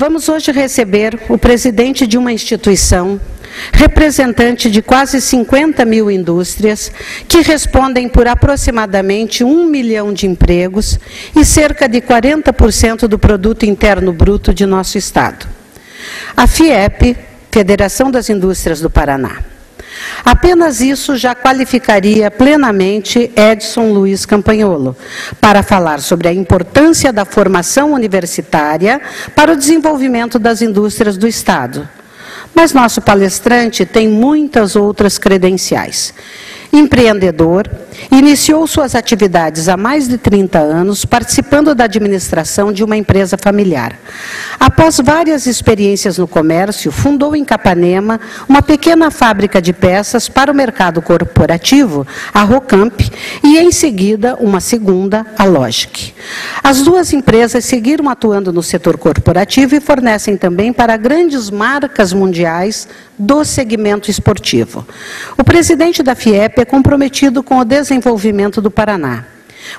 Vamos hoje receber o presidente de uma instituição, representante de quase 50 mil indústrias, que respondem por aproximadamente 1 milhão de empregos e cerca de 40% do produto interno bruto de nosso Estado. A FIEP, Federação das Indústrias do Paraná. Apenas isso já qualificaria plenamente Edson Luiz Campagnolo para falar sobre a importância da formação universitária para o desenvolvimento das indústrias do Estado. Mas nosso palestrante tem muitas outras credenciais. Empreendedor, iniciou suas atividades há mais de 30 anos, participando da administração de uma empresa familiar. Após várias experiências no comércio, fundou em Capanema uma pequena fábrica de peças para o mercado corporativo, a Rocamp, e em seguida uma segunda, a Logic. As duas empresas seguiram atuando no setor corporativo e fornecem também para grandes marcas mundiais do segmento esportivo. O presidente da FIEP é comprometido com o desenvolvimento do Paraná.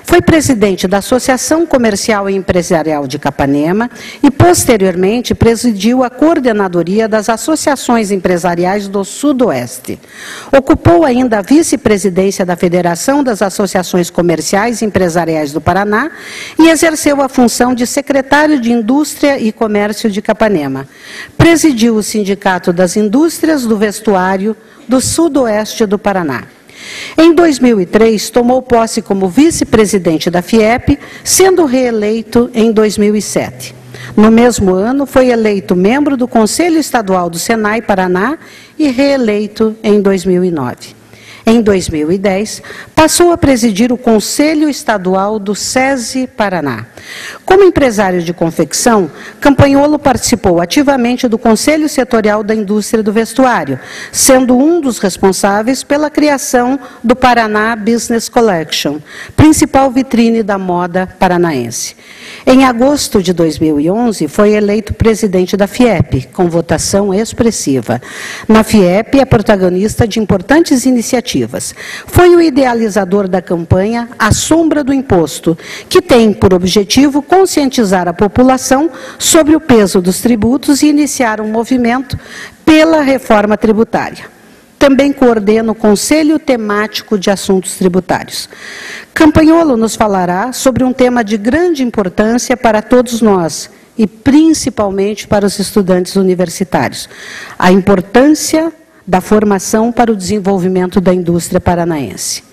Foi presidente da Associação Comercial e Empresarial de Capanema e, posteriormente, presidiu a coordenadoria das associações empresariais do Sudoeste. Ocupou ainda a vice-presidência da Federação das Associações Comerciais e Empresariais do Paraná e exerceu a função de secretário de Indústria e Comércio de Capanema. Presidiu o Sindicato das Indústrias do Vestuário do Sudoeste do Paraná. Em 2003, tomou posse como vice-presidente da FIEP, sendo reeleito em 2007. No mesmo ano, foi eleito membro do Conselho Estadual do Senai Paraná e reeleito em 2009. Em 2010, passou a presidir o Conselho Estadual do SESI Paraná. Como empresário de confecção, Campagnolo participou ativamente do Conselho Setorial da Indústria do Vestuário, sendo um dos responsáveis pela criação do Paraná Business Collection, principal vitrine da moda paranaense. Em agosto de 2011, foi eleito presidente da FIEP, com votação expressiva. Na FIEP, é protagonista de importantes iniciativas. Foi o idealizador da campanha A Sombra do Imposto, que tem por objetivo conscientizar a população sobre o peso dos tributos e iniciar um movimento pela reforma tributária. Também coordena o Conselho Temático de Assuntos Tributários. Campagnolo nos falará sobre um tema de grande importância para todos nós, e principalmente para os estudantes universitários: a importância da formação para o desenvolvimento da indústria paranaense.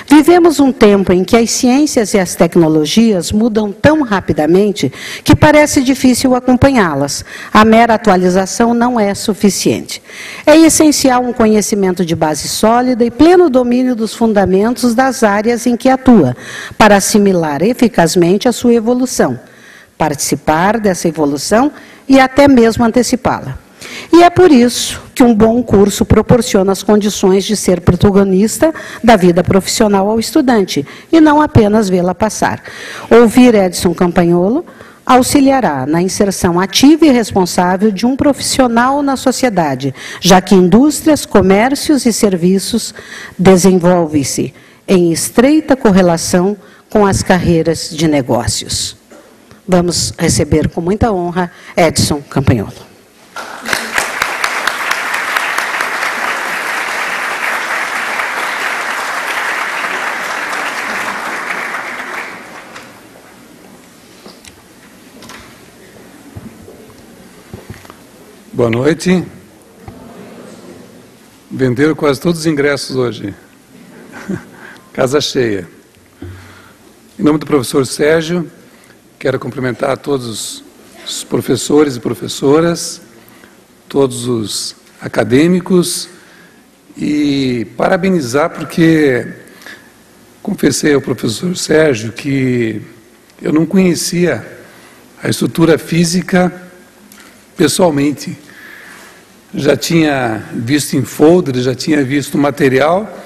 Vivemos um tempo em que as ciências e as tecnologias mudam tão rapidamente que parece difícil acompanhá-las. A mera atualização não é suficiente. É essencial um conhecimento de base sólida e pleno domínio dos fundamentos das áreas em que atua, para assimilar eficazmente a sua evolução, participar dessa evolução e até mesmo antecipá-la. E é por isso que um bom curso proporciona as condições de ser protagonista da vida profissional ao estudante, e não apenas vê-la passar. Ouvir Edson Campagnolo auxiliará na inserção ativa e responsável de um profissional na sociedade, já que indústrias, comércios e serviços desenvolvem-se em estreita correlação com as carreiras de negócios. Vamos receber com muita honra Edson Campagnolo. Boa noite. Venderam quase todos os ingressos hoje. Casa cheia. Em nome do professor Sérgio, quero cumprimentar a todos os professores e professoras, todos os acadêmicos e parabenizar porque confessei ao professor Sérgio que eu não conhecia a estrutura física pessoalmente. Já tinha visto em folder, já tinha visto material,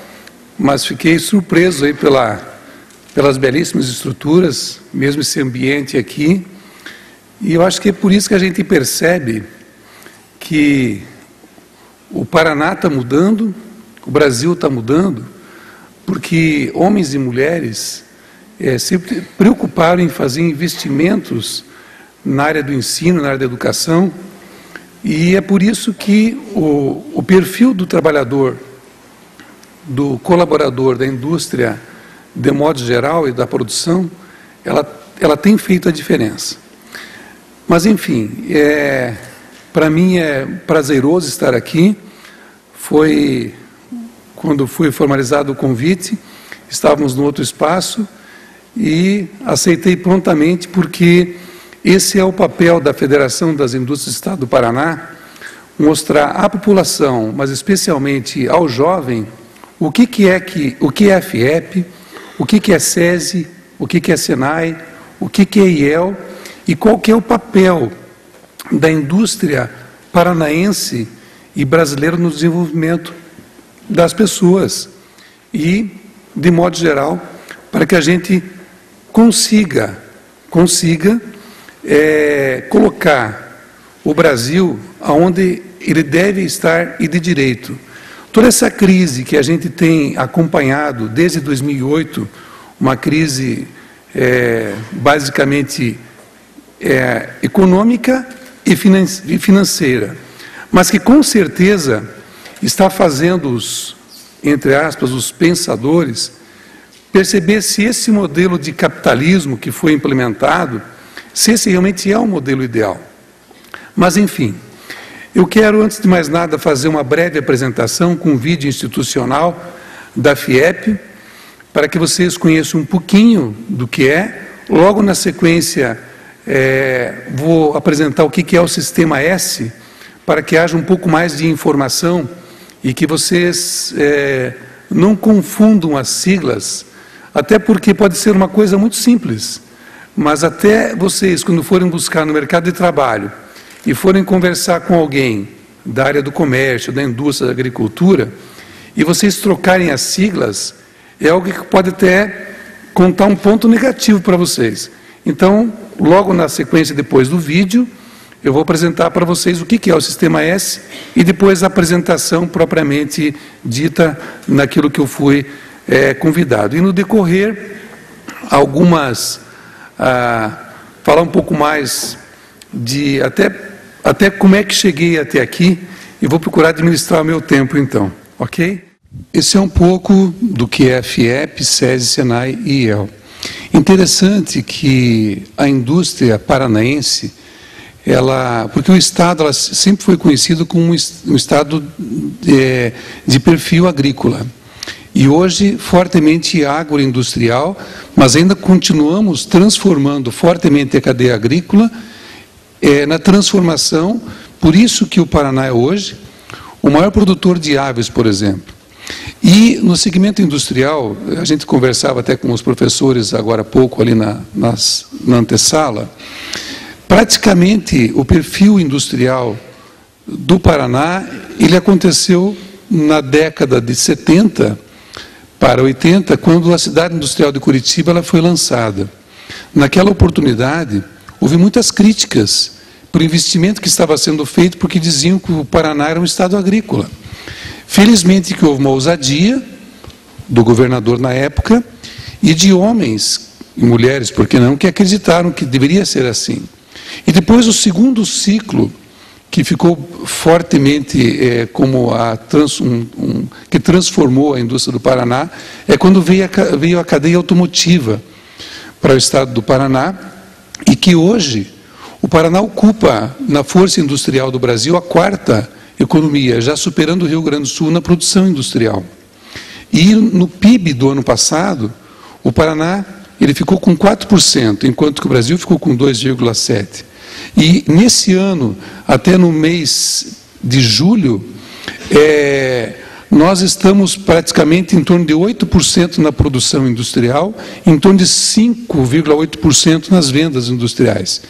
mas fiquei surpreso aí pelas belíssimas estruturas, mesmo esse ambiente aqui. E eu acho que é por isso que a gente percebe que o Paraná está mudando, o Brasil está mudando, porque homens e mulheres se preocuparam em fazer investimentos na área do ensino, na área da educação, e é por isso que o perfil do trabalhador, do colaborador da indústria, de modo geral, e da produção, ela tem feito a diferença. Mas, enfim, para mim é prazeroso estar aqui. Foi quando foi formalizado o convite, estávamos no outro espaço e aceitei prontamente, porque esse é o papel da Federação das Indústrias do Estado do Paraná, mostrar à população, mas especialmente ao jovem, o que é a FIEP, o que é SESI, o que é SENAI, o que é IEL e qual que é o papel da indústria paranaense e brasileira no desenvolvimento das pessoas e, de modo geral, para que a gente consiga colocar o Brasil aonde ele deve estar e de direito. Toda essa crise que a gente tem acompanhado desde 2008, uma crise basicamente econômica e financeira, mas que com certeza está fazendo entre aspas, os pensadores, perceber se esse modelo de capitalismo que foi implementado, se esse realmente é o modelo ideal. Mas, enfim, eu quero, antes de mais nada, fazer uma breve apresentação com um vídeo institucional da FIEP, para que vocês conheçam um pouquinho do que é. Logo na sequência, vou apresentar o que é o Sistema S, para que haja um pouco mais de informação e que vocês não confundam as siglas, até porque pode ser uma coisa muito simples, mas até vocês, quando forem buscar no mercado de trabalho e forem conversar com alguém da área do comércio, da indústria, da agricultura, e vocês trocarem as siglas, é algo que pode até contar um ponto negativo para vocês. Então, logo na sequência, depois do vídeo, eu vou apresentar para vocês o que é o Sistema S e depois a apresentação propriamente dita naquilo que eu fui convidado. E no decorrer, falar um pouco mais de até como é que cheguei até aqui, e vou procurar administrar o meu tempo então, ok? Esse é um pouco do que é a FIEP, SESI, SENAI e IEL. Interessante que a indústria paranaense, porque o Estado sempre foi conhecido como um Estado de perfil agrícola. E hoje, fortemente agroindustrial, mas ainda continuamos transformando fortemente a cadeia agrícola na transformação. Por isso que o Paraná é hoje o maior produtor de aves, por exemplo. E no segmento industrial, a gente conversava até com os professores agora há pouco ali na antessala, praticamente o perfil industrial do Paraná, ele aconteceu na década de 70 para 80, quando a cidade industrial de Curitiba ela foi lançada. Naquela oportunidade, houve muitas críticas para o investimento que estava sendo feito, porque diziam que o Paraná era um estado agrícola. Felizmente que houve uma ousadia do governador na época e de homens e mulheres, por que não, que acreditaram que deveria ser assim. E depois o segundo ciclo, que ficou fortemente como que transformou a indústria do Paraná, é quando veio a cadeia automotiva para o estado do Paraná, e que hoje o Paraná ocupa, na força industrial do Brasil, a quarta economia, já superando o Rio Grande do Sul na produção industrial. E no PIB do ano passado, o Paraná ele ficou com 4%, enquanto que o Brasil ficou com 2,7%. E nesse ano, até no mês de julho, nós estamos praticamente em torno de 8% na produção industrial, em torno de 5,8% nas vendas industriais.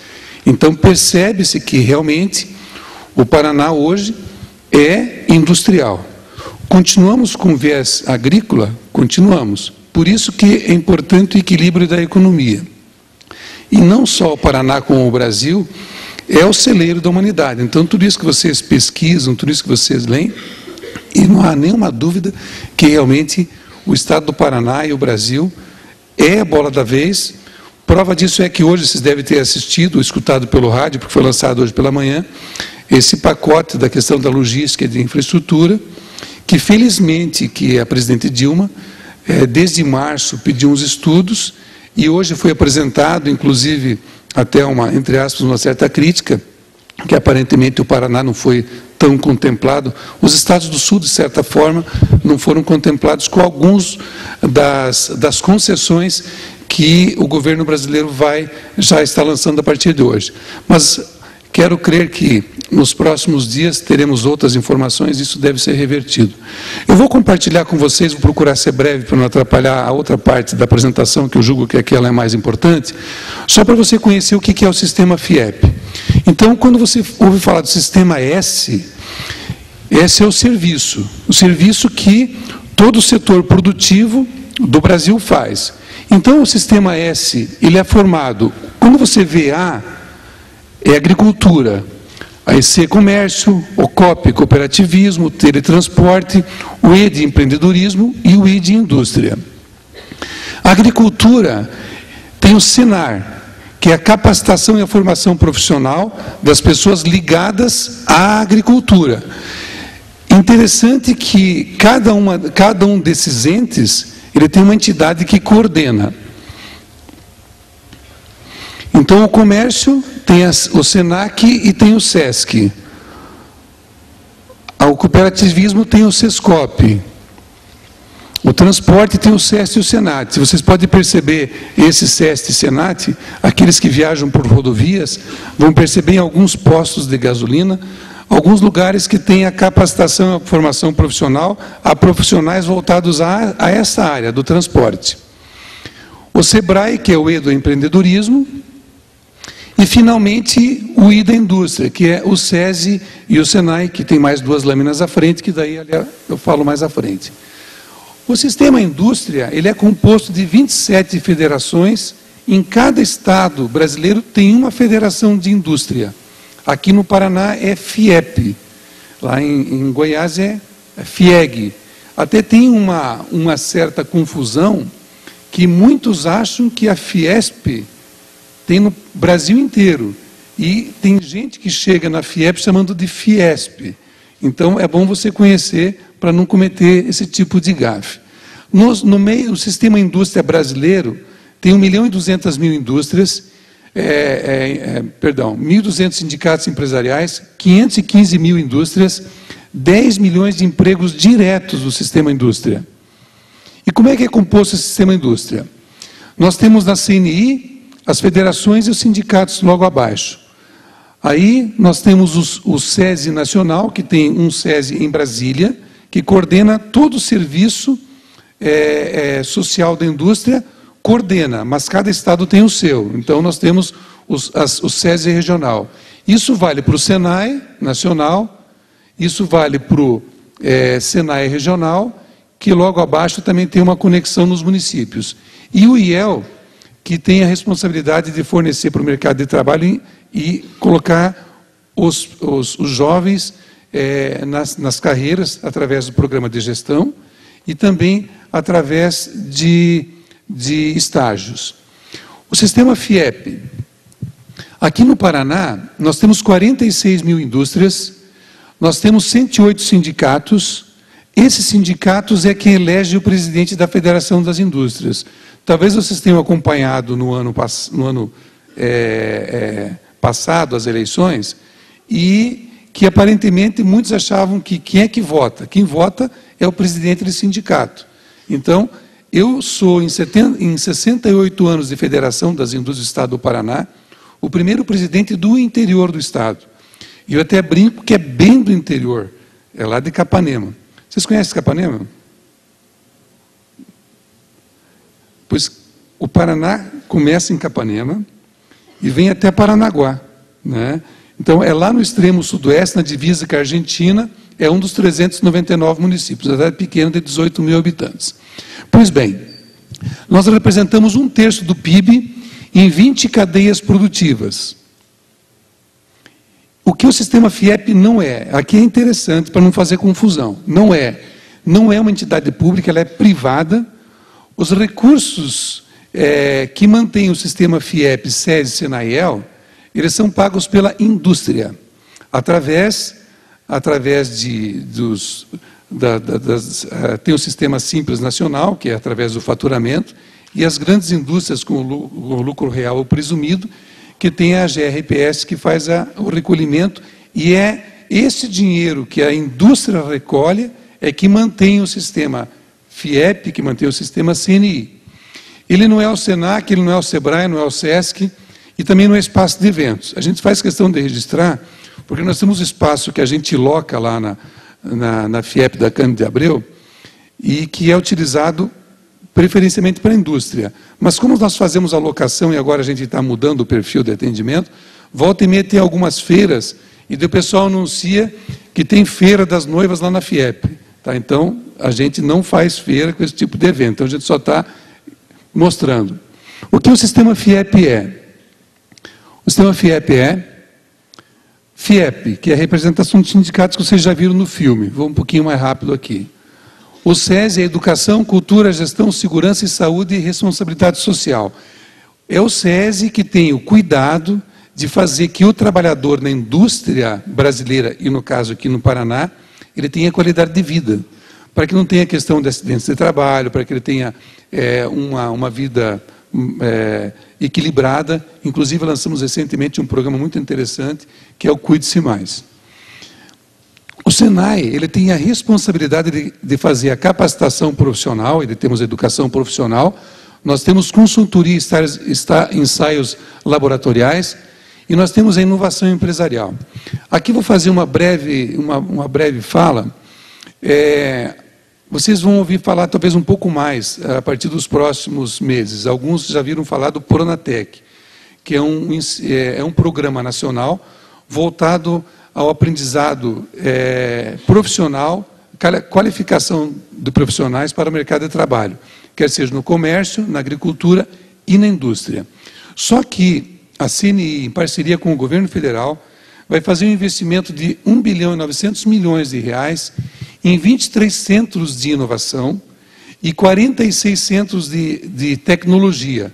Então, percebe-se que realmente o Paraná hoje é industrial. Continuamos com viés agrícola? Continuamos. Por isso que é importante o equilíbrio da economia. E não só o Paraná, como o Brasil, é o celeiro da humanidade. Então, tudo isso que vocês pesquisam, tudo isso que vocês leem, e não há nenhuma dúvida que realmente o estado do Paraná e o Brasil é a bola da vez, Prova disso é que hoje vocês devem ter assistido, ou escutado pelo rádio, porque foi lançado hoje pela manhã, esse pacote da questão da logística e de infraestrutura, que felizmente que a presidente Dilma, desde março, pediu uns estudos, e hoje foi apresentado, inclusive, até uma, entre aspas, uma certa crítica, que aparentemente o Paraná não foi tão contemplado. Os estados do sul, de certa forma, não foram contemplados com alguns das concessões que o governo brasileiro já está lançando a partir de hoje. Mas quero crer que nos próximos dias teremos outras informações e isso deve ser revertido. Eu vou compartilhar com vocês, vou procurar ser breve para não atrapalhar a outra parte da apresentação, que eu julgo que aquela é mais importante, só para você conhecer o que é o sistema FIEP. Então, quando você ouve falar do sistema S, esse é o serviço que todo o setor produtivo do Brasil faz. Então, o sistema S, ele é formado, quando você vê A, é agricultura, aí C, comércio, o COP, cooperativismo, teletransporte, o E de empreendedorismo e o I de indústria. A agricultura tem o SENAR, que é a capacitação e a formação profissional das pessoas ligadas à agricultura. Interessante que cada um desses entes, ele tem uma entidade que coordena. Então, o comércio tem o SENAC e tem o SESC. O cooperativismo tem o SESCOP. O transporte tem o SEST e o SENAT. Vocês podem perceber esse SEST e SENAT, aqueles que viajam por rodovias, vão perceber em alguns postos de gasolina, alguns lugares que têm a capacitação e a formação profissional a profissionais voltados a essa área do transporte. O SEBRAE, que é o E do empreendedorismo, e, finalmente, o I da indústria, que é o SESI e o SENAI, que tem mais duas lâminas à frente, que daí eu falo mais à frente. O sistema indústria, ele é composto de 27 federações. Em cada estado brasileiro tem uma federação de indústria. Aqui no Paraná é FIEP, lá em Goiás é FIEG. Até tem uma certa confusão, que muitos acham que a Fiesp tem no Brasil inteiro. E tem gente que chega na FIEP chamando de Fiesp. Então, é bom você conhecer para não cometer esse tipo de gafe. No meio, o sistema indústria brasileiro tem 1.200.000 indústrias, 1.200 sindicatos empresariais, 515.000 indústrias, 10 milhões de empregos diretos do sistema indústria. E como é que é composto esse sistema indústria? Nós temos na CNI as federações e os sindicatos logo abaixo. Aí nós temos o SESI Nacional, que tem um SESI em Brasília, que coordena todo o serviço social da indústria, coordena, mas cada estado tem o seu. Então nós temos o SESI regional. Isso vale para o SENAI Nacional, isso vale para o SENAI regional, que logo abaixo também tem uma conexão nos municípios. E o IEL, que tem a responsabilidade de fornecer para o mercado de trabalho e colocar os jovens nas carreiras através do programa de gestão e também através de estágios. O sistema FIEP. Aqui no Paraná, nós temos 46.000 indústrias, nós temos 108 sindicatos. Esses sindicatos é quem elege o presidente da Federação das Indústrias. Talvez vocês tenham acompanhado no ano passado as eleições, e que aparentemente muitos achavam que quem é que vota? Quem vota é o presidente do sindicato. Então, eu sou, em 68 anos de Federação das Indústrias do Estado do Paraná, o primeiro presidente do interior do Estado. E eu até brinco que é bem do interior, é lá de Capanema. Vocês conhecem Capanema? Pois o Paraná começa em Capanema e vem até Paranaguá, né? Então, é lá no extremo sudoeste, na divisa com a Argentina, é um dos 399 municípios, uma cidade pequena de 18.000 habitantes. Pois bem, nós representamos 1/3 do PIB em 20 cadeias produtivas. O que o sistema FIEP não é, aqui é interessante para não fazer confusão, não é uma entidade pública, ela é privada. Os recursos que mantêm o sistema FIEP, SESI, SENAI-EL, eles são pagos pela indústria, através tem o sistema Simples Nacional, que é através do faturamento, e as grandes indústrias com o lucro real ou presumido, que tem a GRPS, que faz o recolhimento, e é esse dinheiro que a indústria recolhe que mantém o sistema FIEP, que mantém o sistema CNI. Ele não é o SENAC, ele não é o SEBRAE, não é o SESC, e também não é espaço de eventos. A gente faz questão de registrar, porque nós temos espaço que a gente loca lá na FIEP da Cândido de Abreu, e que é utilizado preferencialmente para a indústria. Mas como nós fazemos a locação e agora a gente está mudando o perfil de atendimento, volta e meia tem algumas feiras, e o pessoal anuncia que tem feira das noivas lá na FIEP. Tá? Então, a gente não faz feira com esse tipo de evento, então a gente só está mostrando. O que o sistema FIEP é? O sistema FIEP FIEP, que é a representação dos sindicatos que vocês já viram no filme. Vou um pouquinho mais rápido aqui. O SESI é Educação, Cultura, Gestão, Segurança e Saúde e Responsabilidade Social. É o SESI que tem o cuidado de fazer que o trabalhador na indústria brasileira, e no caso aqui no Paraná, ele tenha qualidade de vida, para que não tenha questão de acidentes de trabalho, para que ele tenha uma vida equilibrada. Inclusive, lançamos recentemente um programa muito interessante, que é o Cuide-se Mais. O SENAI, ele tem a responsabilidade de fazer a capacitação profissional, e temos educação profissional, nós temos consultoria e ensaios laboratoriais, e nós temos a inovação empresarial. Aqui vou fazer uma breve fala. Vocês vão ouvir falar talvez um pouco mais a partir dos próximos meses. Alguns já viram falar do Pronatec, que é um programa nacional voltado ao aprendizado profissional, qualificação de profissionais para o mercado de trabalho, quer seja no comércio, na agricultura e na indústria. Só que a CNI, em parceria com o governo federal, vai fazer um investimento de 1 bilhão e 900 milhões de reais em 23 centros de inovação e 46 centros de tecnologia.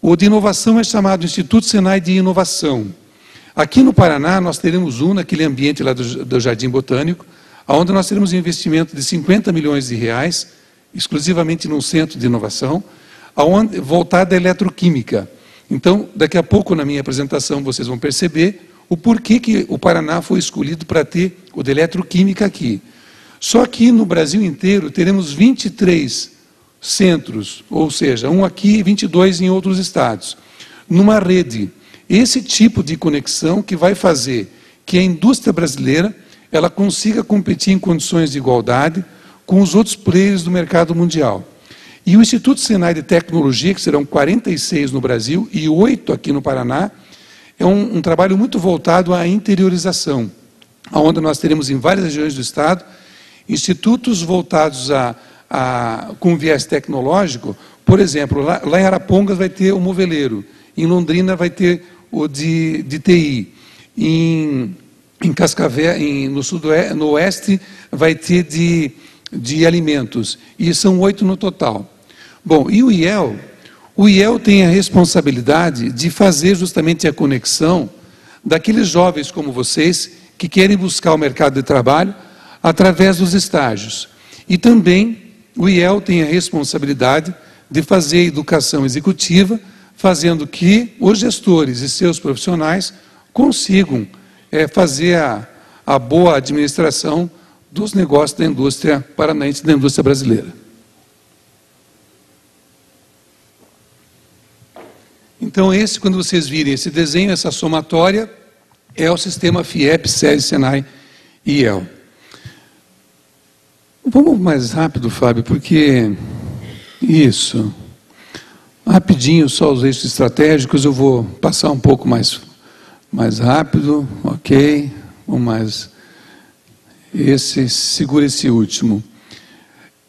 O de inovação é chamado Instituto Senai de Inovação. Aqui no Paraná, nós teremos naquele ambiente lá do Jardim Botânico, onde nós teremos um investimento de 50 milhões de reais, exclusivamente num centro de inovação, voltado à eletroquímica. Então, daqui a pouco, na minha apresentação, vocês vão perceber o porquê que o Paraná foi escolhido para ter o de eletroquímica aqui. Só que no Brasil inteiro teremos 23 centros, ou seja, um aqui e 22 em outros estados, numa rede. Esse tipo de conexão que vai fazer que a indústria brasileira ela consiga competir em condições de igualdade com os outros players do mercado mundial. E o Instituto Senai de Tecnologia, que serão 46 no Brasil e 8 aqui no Paraná, é um trabalho muito voltado à interiorização, onde nós teremos em várias regiões do estado institutos voltados com viés tecnológico. Por exemplo, lá em Arapongas vai ter o moveleiro, em Londrina vai ter o de TI, em Cascavel, no oeste vai ter de alimentos, e são 8 no total. Bom, e o IEL? O IEL tem a responsabilidade de fazer justamente a conexão daqueles jovens como vocês que querem buscar o mercado de trabalho através dos estágios. E também o IEL tem a responsabilidade de fazer a educação executiva, fazendo que os gestores e seus profissionais consigam fazer a boa administração dos negócios da indústria paranaense, da indústria brasileira. Então, quando vocês virem esse desenho, essa somatória, é o sistema FIEP, SESI, SENAI e IEL. Vamos mais rápido, Fábio, porque... Isso. Rapidinho, só os eixos estratégicos, eu vou passar um pouco mais rápido, ok? Vamos mais... segura esse último.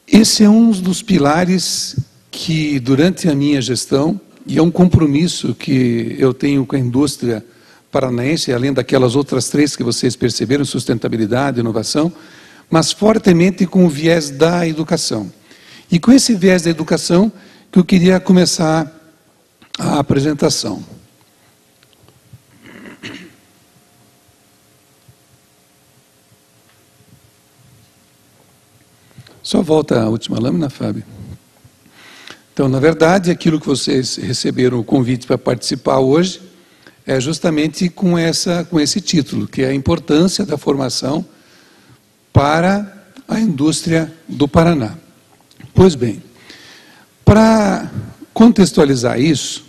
Esse é um dos pilares que, durante a minha gestão, e é um compromisso que eu tenho com a indústria paranaense, além daquelas outras 3 que vocês perceberam, sustentabilidade, inovação, mas fortemente com o viés da educação. E com esse viés da educação que eu queria começar a apresentação. Só volta a última lâmina, Fábio. Então, na verdade, aquilo que vocês receberam o convite para participar hoje é justamente com esse título, que é a importância da formação para a indústria do Paraná. Pois bem, para contextualizar isso,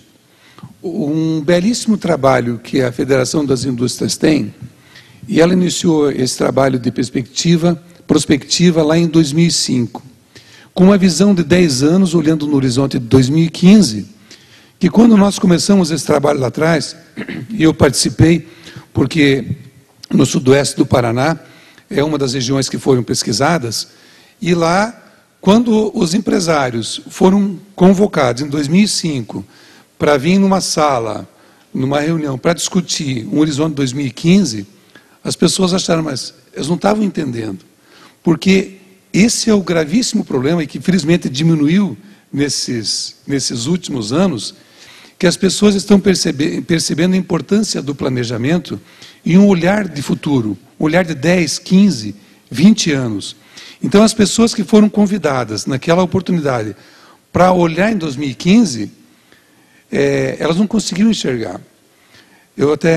um belíssimo trabalho que a Federação das Indústrias tem, e ela iniciou esse trabalho de prospectiva lá em 2005, com uma visão de 10 anos, olhando no horizonte de 2015, que quando nós começamos esse trabalho lá atrás, e eu participei, porque no sudoeste do Paraná, é uma das regiões que foram pesquisadas, e lá, quando os empresários foram convocados em 2005 para vir numa sala, numa reunião, para discutir um horizonte 2015, as pessoas acharam, mas eles não estavam entendendo, porque esse é o gravíssimo problema, e que felizmente diminuiu nesses últimos anos, que as pessoas estão percebendo a importância do planejamento e um olhar de futuro, um olhar de 10, 15, 20 anos. Então, as pessoas que foram convidadas naquela oportunidade para olhar em 2015, elas não conseguiram enxergar.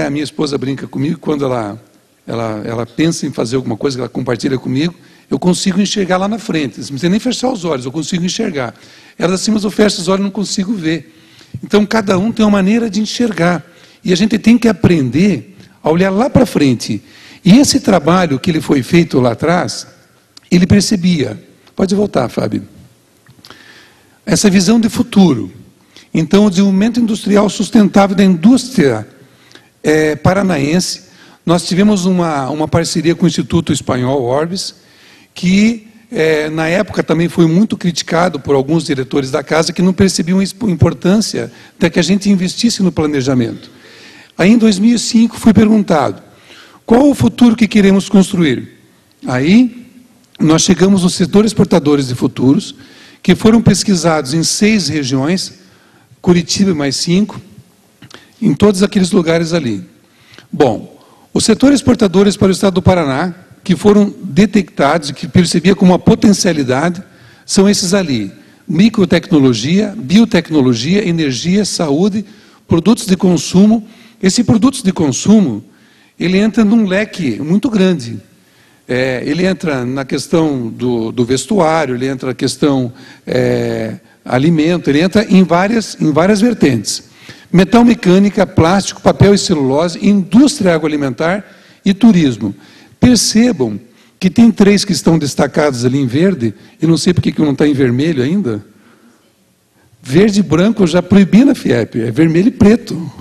A minha esposa brinca comigo, quando ela pensa em fazer alguma coisa que ela compartilha comigo, eu consigo enxergar lá na frente, não precisa nem fechar os olhos, eu consigo enxergar. Ela assim, mas eu fecho os olhos e não consigo ver. Então, cada um tem uma maneira de enxergar. E a gente tem que aprender a olhar lá para frente. E esse trabalho que ele foi feito lá atrás, ele percebia. Pode voltar, Fábio. Essa visão de futuro. Então, o desenvolvimento industrial sustentável da indústria paranaense. Nós tivemos uma parceria com o Instituto Espanhol Orbis, que na época também foi muito criticado por alguns diretores da casa que não percebiam a importância de que a gente investisse no planejamento. Aí, em 2005, fui perguntado, qual o futuro que queremos construir? Aí, nós chegamos nos setores portadores de futuros, que foram pesquisados em 6 regiões, Curitiba mais 5, em todos aqueles lugares ali. Bom, os setores portadores para o estado do Paraná, que foram detectados e que percebia como uma potencialidade, são esses ali: microtecnologia, biotecnologia, energia, saúde, produtos de consumo. Esse produtos de consumo, ele entra num leque muito grande. Ele entra na questão do vestuário, ele entra na questão alimento, ele entra em várias vertentes. Metal mecânica, plástico, papel e celulose, indústria agroalimentar e turismo. Percebam que tem 3 que estão destacados ali em verde, e não sei por que não está em vermelho ainda. Verde e branco eu já proibi na FIEP, é vermelho e preto.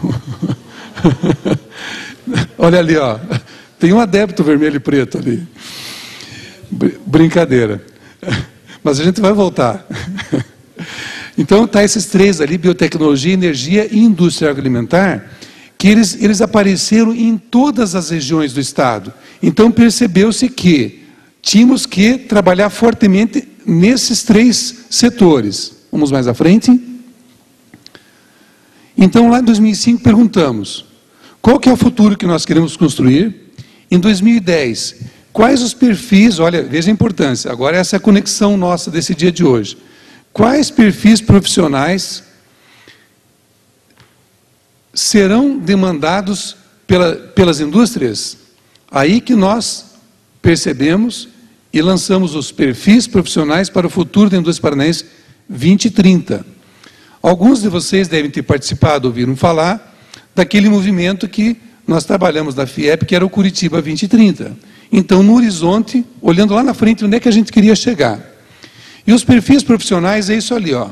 Olha ali, ó, tem um adepto vermelho e preto ali. Brincadeira. Mas a gente vai voltar. Então, tá esses 3 ali, biotecnologia, energia e indústria agroalimentar, que eles apareceram em todas as regiões do estado. Então, percebeu-se que tínhamos que trabalhar fortemente nesses 3 setores. Vamos mais à frente. Então, lá em 2005, perguntamos, qual que é o futuro que nós queremos construir? Em 2010, quais os perfis, olha, veja a importância, agora essa é a conexão nossa desse dia de hoje. Quais perfis profissionais serão demandados pelas indústrias? Aí que nós percebemos e lançamos os perfis profissionais para o futuro da indústria paranaense 2030. Alguns de vocês devem ter participado, ouviram falar, daquele movimento que nós trabalhamos da FIEP, que era o Curitiba 2030. Então, no horizonte, olhando lá na frente, onde é que a gente queria chegar? E os perfis profissionais é isso ali, ó.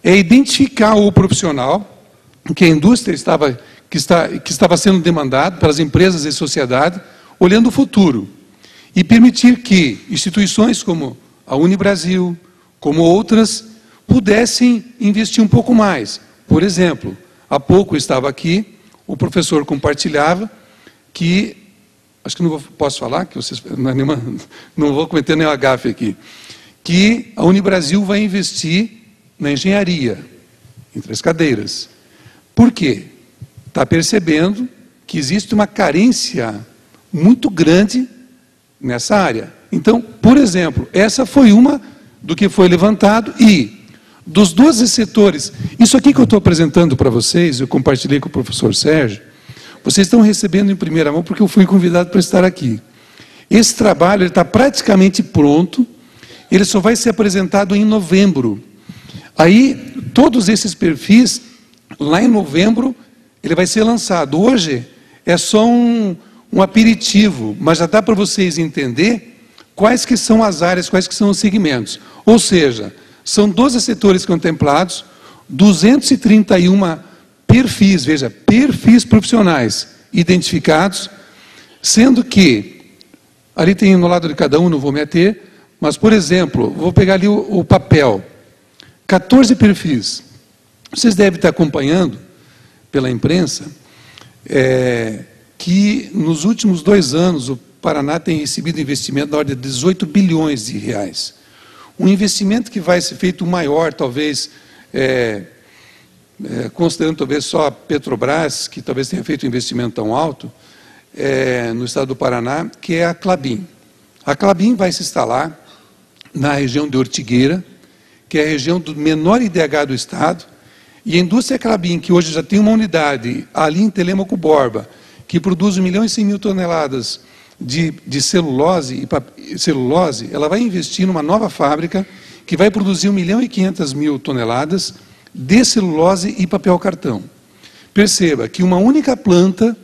É identificar o profissional que a indústria estava sendo demandado pelas empresas e sociedade, olhando o futuro. E permitir que instituições como a Unibrasil, como outras, pudessem investir um pouco mais. Por exemplo, há pouco estava aqui, o professor compartilhava que, acho que não posso falar, que vocês, não vou cometer nenhum gafe aqui, que a Unibrasil vai investir na engenharia, em 3 cadeiras. Por quê? Está percebendo que existe uma carência muito grande nessa área. Então, por exemplo, essa foi uma do que foi levantado e dos 12 setores, isso aqui que eu estou apresentando para vocês, eu compartilhei com o professor Sérgio, vocês estão recebendo em primeira mão porque eu fui convidado para estar aqui. Esse trabalho está praticamente pronto, ele só vai ser apresentado em novembro. Aí, todos esses perfis, lá em novembro, ele vai ser lançado. Hoje é só um aperitivo, mas já dá para vocês entender quais que são as áreas, quais que são os segmentos. Ou seja, são 12 setores contemplados, 231 perfis, veja, perfis profissionais identificados, sendo que, ali tem no lado de cada um, não vou meter, mas, por exemplo, vou pegar ali o papel, 14 perfis. Vocês devem estar acompanhando, pela imprensa, que nos últimos 2 anos o Paraná tem recebido investimento na ordem de 18 bilhões de reais. Um investimento que vai ser feito maior, talvez, considerando talvez só a Petrobras, que talvez tenha feito um investimento tão alto, no estado do Paraná, que é a Klabin. A Klabin vai se instalar na região de Ortigueira, que é a região do menor IDH do estado, e a indústria Klabin, que hoje já tem uma unidade ali em Telêmaco Borba, que produz 1.100.000 toneladas de celulose, ela vai investir numa nova fábrica que vai produzir 1.500.000 toneladas de celulose e papel cartão. Perceba que uma única planta,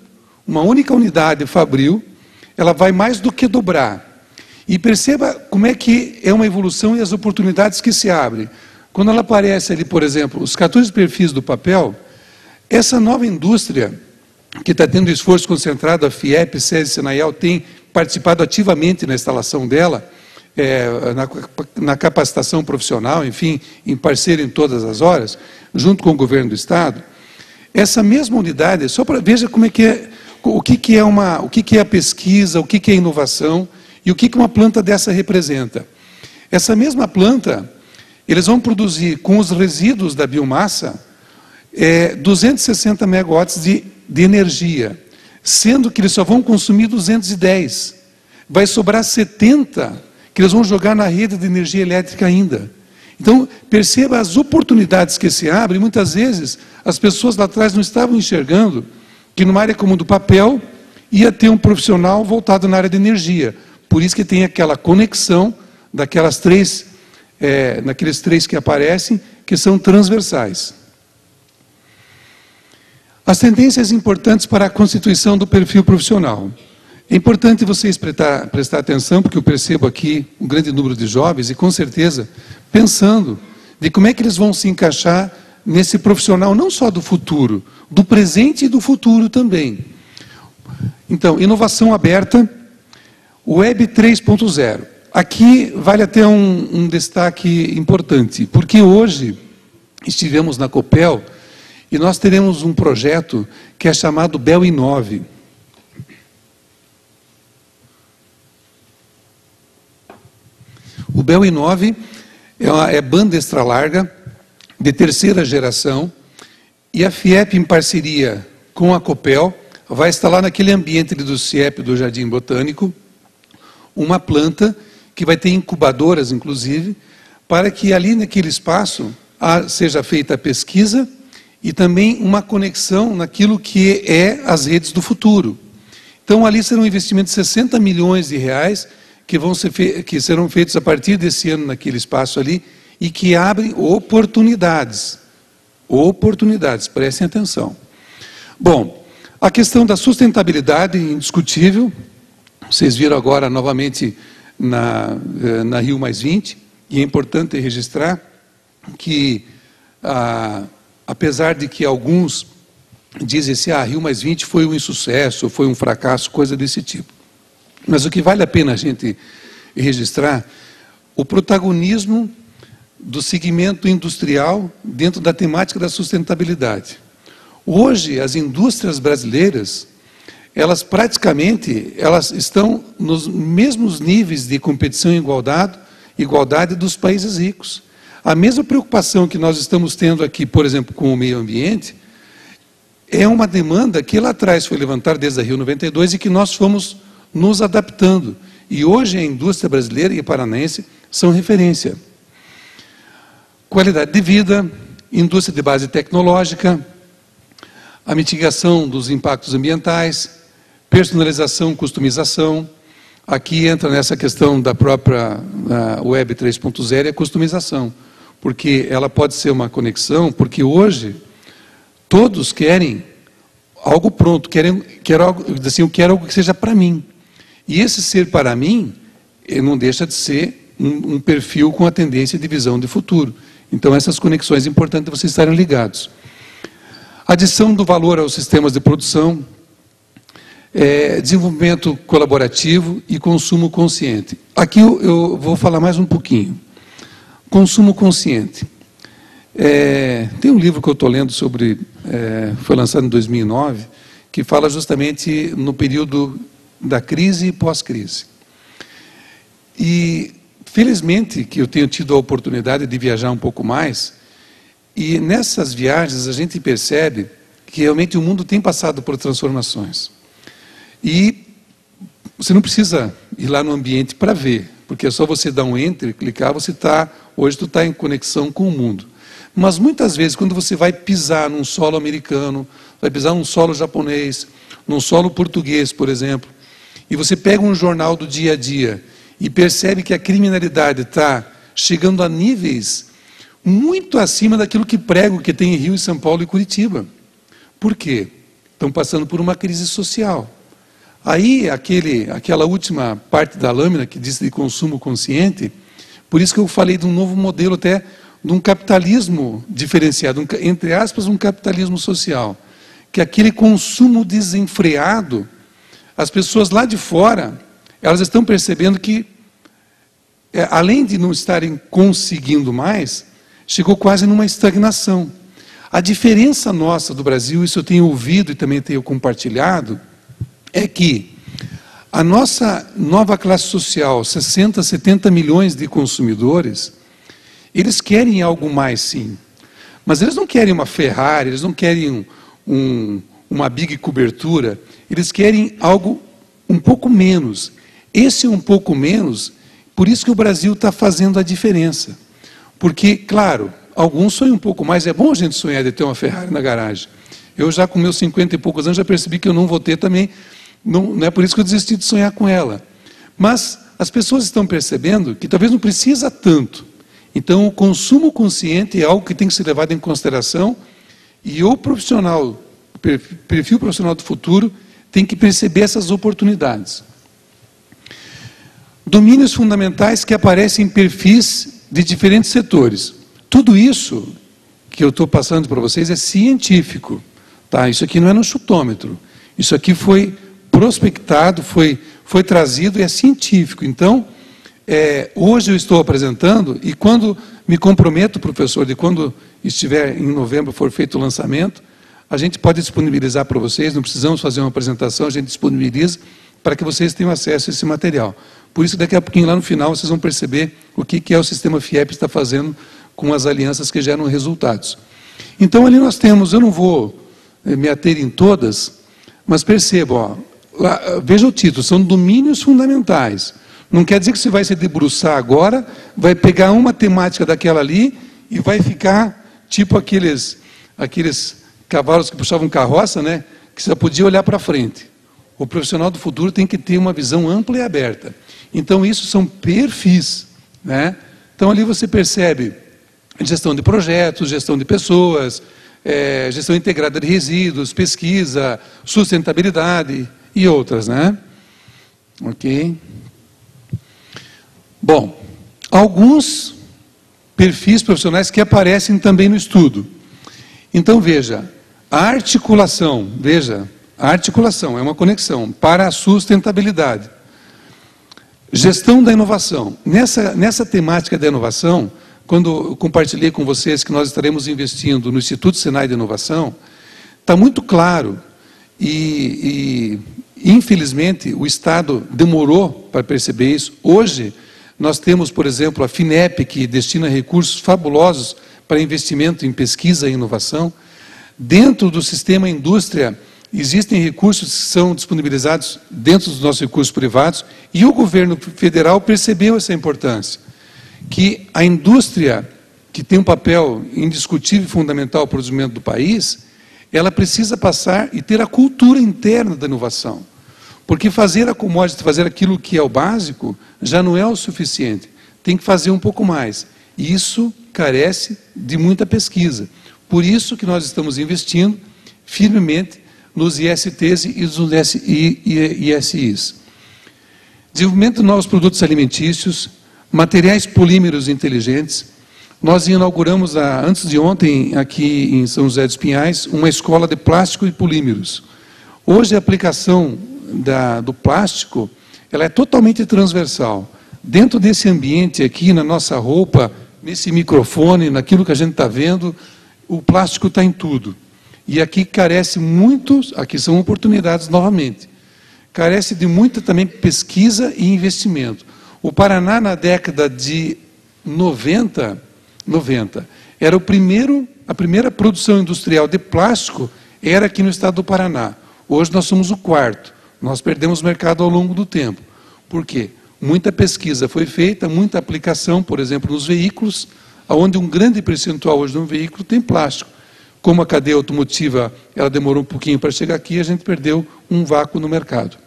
uma única unidade fabril, ela vai mais do que dobrar. E perceba como é que é uma evolução e as oportunidades que se abrem. Quando ela aparece ali, por exemplo, os 14 perfis do papel, essa nova indústria, que está tendo esforço concentrado, a FIEP, SESI, Senael, tem participado ativamente na instalação dela, na capacitação profissional, enfim, em parceiro em todas as horas, junto com o governo do Estado. Essa mesma unidade, só para veja como é que é, o que é a pesquisa, o que é a inovação e o que uma planta dessa representa. Essa mesma planta, eles vão produzir com os resíduos da biomassa 260 megawatts de energia, sendo que eles só vão consumir 210. Vai sobrar 70 que eles vão jogar na rede de energia elétrica ainda. Então, perceba as oportunidades que se abrem. Muitas vezes, as pessoas lá atrás não estavam enxergando que numa área como do papel ia ter um profissional voltado na área de energia. Por isso que tem aquela conexão daquelas naqueles 3 que aparecem, que são transversais. As tendências importantes para a constituição do perfil profissional. É importante vocês prestar atenção, porque eu percebo aqui um grande número de jovens, e com certeza, pensando de como é que eles vão se encaixar nesse profissional, não só do futuro, do presente e do futuro também. Então, inovação aberta, Web 3.0. Aqui vale até um destaque importante, porque hoje estivemos na Copel e nós teremos um projeto que é chamado BEL Inove. O BEL Inove é banda extra larga, de 3ª geração, e a FIEP, em parceria com a Copel, vai instalar naquele ambiente do CIEP, do Jardim Botânico, uma planta que vai ter incubadoras, inclusive, para que ali naquele espaço seja feita a pesquisa e também uma conexão naquilo que é as redes do futuro. Então, ali será um investimento de 60 milhões de reais que serão feitos a partir desse ano naquele espaço ali e que abrem oportunidades. Oportunidades, prestem atenção. Bom, a questão da sustentabilidade, indiscutível. Vocês viram agora novamente na Rio+20, e é importante registrar que, apesar de que alguns dizem assim, Rio+20 foi um insucesso, foi um fracasso, coisa desse tipo. Mas o que vale a pena a gente registrar, o protagonismo do segmento industrial dentro da temática da sustentabilidade. Hoje, as indústrias brasileiras, elas estão nos mesmos níveis de competição e igualdade dos países ricos. A mesma preocupação que nós estamos tendo aqui, por exemplo, com o meio ambiente, é uma demanda que lá atrás foi levantada desde a Rio 92 e que nós fomos nos adaptando. E hoje a indústria brasileira e paranaense são referência. Qualidade de vida, indústria de base tecnológica, a mitigação dos impactos ambientais, personalização, customização. Aqui entra nessa questão da própria Web 3.0 a customização, porque ela pode ser uma conexão, porque hoje todos querem algo pronto, querem algo, assim, eu quero algo que seja para mim. E esse ser para mim, não deixa de ser um perfil com a tendência de visão de futuro. Então, essas conexões é importante vocês estarem ligados. Adição do valor aos sistemas de produção, desenvolvimento colaborativo e consumo consciente. Aqui eu vou falar mais um pouquinho. Consumo consciente. Tem um livro que eu estou lendo sobre, foi lançado em 2009, que fala justamente no período da crise e pós-crise. E, felizmente, que eu tenho tido a oportunidade de viajar um pouco mais, e nessas viagens a gente percebe que realmente o mundo tem passado por transformações. E você não precisa ir lá no ambiente para ver, porque é só você dar um enter, clicar, hoje tu está em conexão com o mundo. Mas muitas vezes, quando você vai pisar num solo americano, vai pisar num solo japonês, num solo português, por exemplo, e você pega um jornal do dia a dia e percebe que a criminalidade está chegando a níveis muito acima daquilo que prego que tem em Rio, São Paulo e Curitiba. Por quê? Estão passando por uma crise social. Aí, aquela última parte da lâmina que diz de consumo consciente, por isso que eu falei de um novo modelo até, de um capitalismo diferenciado, entre aspas, um capitalismo social, que aquele consumo desenfreado, as pessoas lá de fora, elas estão percebendo que, além de não estarem conseguindo mais, chegou quase numa estagnação. A diferença nossa do Brasil, isso eu tenho ouvido e também tenho compartilhado, é que a nossa nova classe social, 60, 70 milhões de consumidores, eles querem algo mais, sim. Mas eles não querem uma Ferrari, eles não querem uma big cobertura, eles querem algo um pouco menos. Esse um pouco menos, por isso que o Brasil está fazendo a diferença. Porque, claro, alguns sonham um pouco mais, é bom a gente sonhar de ter uma Ferrari na garagem. Eu já com meus 50 e poucos anos já percebi que eu não vou ter também, não é por isso que eu desisti de sonhar com ela. Mas as pessoas estão percebendo que talvez não precisa tanto. Então o consumo consciente é algo que tem que ser levado em consideração e o profissional, o perfil profissional do futuro tem que perceber essas oportunidades. Domínios fundamentais que aparecem em perfis de diferentes setores. Tudo isso que eu estou passando para vocês é científico. Tá? Isso aqui não é no chutômetro. Isso aqui foi prospectado, foi trazido e é científico. Então, hoje eu estou apresentando e quando me comprometo, professor, de quando estiver em novembro, for feito o lançamento, a gente pode disponibilizar para vocês, não precisamos fazer uma apresentação, a gente disponibiliza para que vocês tenham acesso a esse material. Por isso, daqui a pouquinho, lá no final, vocês vão perceber o que é o sistema FIEP está fazendo com as alianças que geram resultados. Então, ali nós temos, eu não vou me ater em todas, mas perceba, veja o título, são domínios fundamentais. Não quer dizer que você vai se debruçar agora, vai pegar uma temática daquela ali e vai ficar tipo aqueles cavalos que puxavam carroça, né, que só podia olhar para frente. O profissional do futuro tem que ter uma visão ampla e aberta. Então, isso são perfis, né? Então, ali você percebe gestão de projetos, gestão de pessoas, gestão integrada de resíduos, pesquisa, sustentabilidade e outras, né? Ok. Bom, alguns perfis profissionais que aparecem também no estudo. Então, veja, a articulação é uma conexão para a sustentabilidade. Gestão da inovação. Nessa temática da inovação, quando eu compartilhei com vocês que nós estaremos investindo no Instituto Senai de Inovação, está muito claro e infelizmente, o Estado demorou para perceber isso. Hoje, nós temos, por exemplo, a FINEP, que destina recursos fabulosos para investimento em pesquisa e inovação. Dentro do sistema indústria, existem recursos que são disponibilizados dentro dos nossos recursos privados, e o governo federal percebeu essa importância, que a indústria, que tem um papel indiscutível e fundamental para o desenvolvimento do país, ela precisa passar e ter a cultura interna da inovação. Porque fazer a commodity, fazer aquilo que é o básico, já não é o suficiente. Tem que fazer um pouco mais. E isso carece de muita pesquisa. Por isso que nós estamos investindo firmemente nos ISTs e nos ISIs. Desenvolvimento de novos produtos alimentícios, materiais polímeros inteligentes. Nós inauguramos, antes de ontem, aqui em São José dos Pinhais, uma escola de plástico e polímeros. Hoje a aplicação do plástico, ela é totalmente transversal. Dentro desse ambiente aqui, na nossa roupa, nesse microfone, naquilo que a gente está vendo, o plástico está em tudo. E aqui carece muito, aqui são oportunidades novamente, carece de muita também pesquisa e investimento. O Paraná, na década de 90 era a primeira produção industrial de plástico, era aqui no estado do Paraná. Hoje nós somos o quarto. Nós perdemos mercado ao longo do tempo. Por quê? Muita pesquisa foi feita, muita aplicação, por exemplo, nos veículos, onde um grande percentual hoje de um veículo tem plástico. Como a cadeia automotiva ela demorou um pouquinho para chegar aqui, a gente perdeu um vácuo no mercado.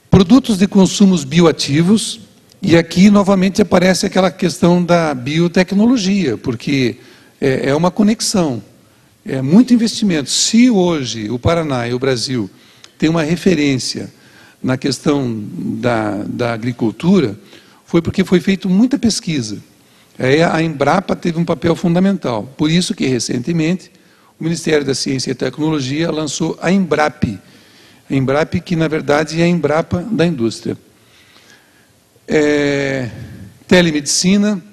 Produtos de consumos bioativos, e aqui novamente aparece aquela questão da biotecnologia, porque é uma conexão, é muito investimento. Se hoje o Paraná e o Brasil têm uma referência na questão da agricultura, foi porque foi feita muita pesquisa. A Embrapa teve um papel fundamental. Por isso que, recentemente, o Ministério da Ciência e Tecnologia lançou a Embrap. A Embrap, que, na verdade, é a Embrapa da indústria. Telemedicina,